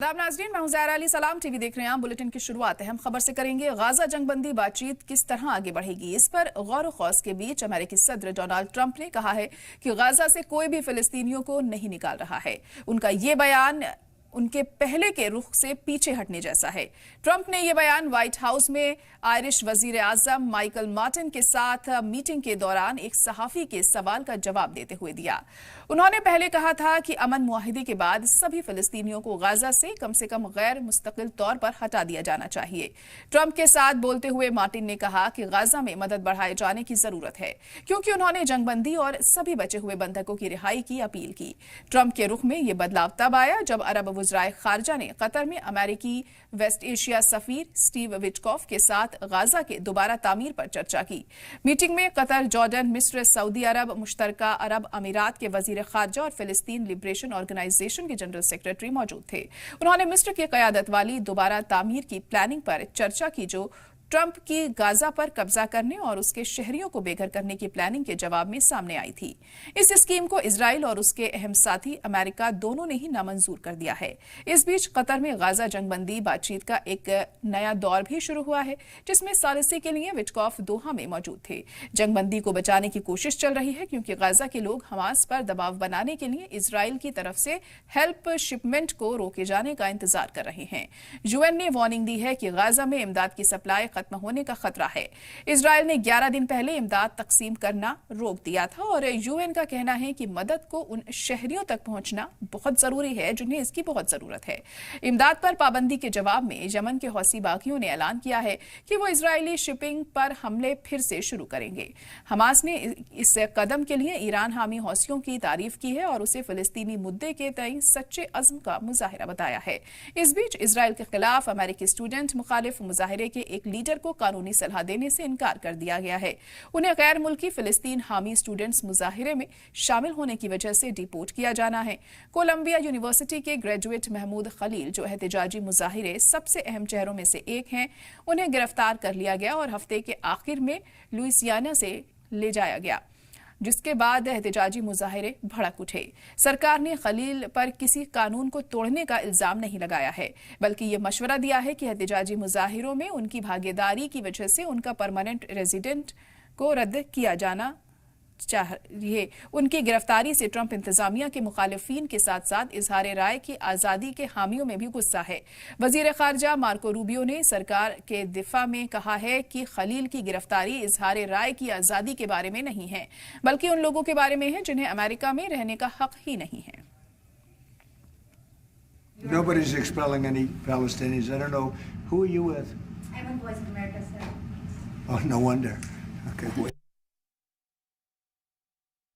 आदाब नाज़रीन, मैं हूं ज़हरा अली। सलाम टीवी देख रहे हैं आप। बुलेटिन की शुरुआत है। हम खबर से करेंगे गाजा जंगबंदी बातचीत किस तरह आगे बढ़ेगी। इस पर गौर व खौस के बीच अमेरिकी सदर डोनाल्ड ट्रंप ने कहा है कि गाजा से कोई भी फिलिस्तीनियों को नहीं निकाल रहा है। उनका ये बयान उनके पहले के रुख से पीछे हटने जैसा है। ट्रंप ने यह बयान व्हाइट हाउस में आयरिश वजीर आजम माइकल मार्टिन के साथ मीटिंग के दौरान एक सहाफी के सवाल का जवाब देते हुए दिया। उन्होंने पहले कहा था कि अमन मुआहिदे के बाद सभी फिलिस्तीनियों को गाजा से कम गैर मुस्तकिल तौर पर हटा दिया जाना चाहिए। ट्रंप के साथ बोलते हुए मार्टिन ने कहा कि गाजा में मदद बढ़ाए जाने की जरूरत है, क्योंकि उन्होंने जंगबंदी और सभी बचे हुए बंधकों की रिहाई की अपील की। ट्रंप के रुख में यह बदलाव तब आया जब अरब वज़राए खारजा ने कतर में अमेरिकी वेस्ट एशिया सफीर स्टीव विटकॉफ के साथ गाजा के दोबारा तामीर पर चर्चा की। मीटिंग में कतर, जॉर्डन, मिस्र, सऊदी अरब, मुश्तरका अरब अमीरात के वजीर खारजा और फिलिस्तीन लिबरेशन ऑर्गेनाइजेशन के जनरल सेक्रेटरी मौजूद थे। उन्होंने मिस्र की क़यादत वाली दोबारा तामीर की प्लानिंग पर चर्चा की, जो ट्रंप की गाजा पर कब्जा करने और उसके शहरियों को बेघर करने की प्लानिंग के जवाब में सामने आई थी। इस स्कीम को इजराइल और उसके अहम साथी अमेरिका दोनों ने ही नामंजूर कर दिया है। इस बीच कतर में गाजा जंगबंदी बातचीत का एक नया दौर भी शुरू हुआ है, जिसमें सालिसी के लिए विटकॉफ दोहा में मौजूद थे। जंगबंदी को बचाने की कोशिश चल रही है, क्योंकि गाजा के लोग हमास पर दबाव बनाने के लिए इजराइल की तरफ से हेल्प शिपमेंट को रोके जाने का इंतजार कर रहे हैं। यूएन ने वार्निंग दी है कि गाजा में इमदाद की सप्लाई खत्म होने का खतरा है। इजराइल ने 11 दिन पहले इमदाद तकसीम करना रोक दिया था और यूएन का कहना है कि मदद को उन शहरियों तक पहुंचना बहुत जरूरी है जिन्हें इसकी बहुत जरूरत है। इमदाद पर पाबंदी के जवाब में यमन के हौसी बागियों ने ऐलान किया है कि वो इजरायली शिपिंग पर हमले फिर से शुरू करेंगे। हमास ने इस कदम के लिए ईरान हामी हौसियों की तारीफ की है और उसे फिलिस्तीनी मुद्दे के तय सच्चे अज़्म का मुजाहिरा बताया है। इस बीच इजराइल के खिलाफ अमेरिकी स्टूडेंट मुखालिफ मुजाहिरे के एक लीडर को कानूनी सलाह देने से इनकार कर दिया गया है। उन्हें गैर मुल्की फिलिस्तीन हामी स्टूडेंट्स मुजाहिरे में शामिल होने की वजह से डिपोर्ट किया जाना है। कोलंबिया यूनिवर्सिटी के ग्रेजुएट महमूद खलील, जो एहतजाजी मुजाहिरे सबसे अहम चेहरों में से एक हैं, उन्हें गिरफ्तार कर लिया गया और हफ्ते के आखिर में लुइसियाना से ले जाया गया, जिसके बाद एहतजाजी मुजाहिरे भड़क उठे। सरकार ने खलील पर किसी कानून को तोड़ने का इल्जाम नहीं लगाया है, बल्कि ये मशवरा दिया है कि एहतजाजी मुजाहिरों में उनकी भागीदारी की वजह से उनका परमानेंट रेजिडेंट को रद्द किया जाना चाहिए। उनकी गिरफ्तारी से ट्रंप इंतजामिया के मुखालिफिन के साथ साथ इजहार राय की आज़ादी के हामियों में भी गुस्सा है। वजीर खारजा मार्को रूबियो ने सरकार के दिफा में कहा है कि खलील की गिरफ्तारी इजहार राय की आज़ादी के बारे में नहीं है, बल्कि उन लोगों के बारे में है जिन्हें अमेरिका में रहने का हक ही नहीं है। Nobody's expelling any Palestinians. I don't know. Who are you with? I'm with Voice of America, sir. Oh, no wonder. Okay.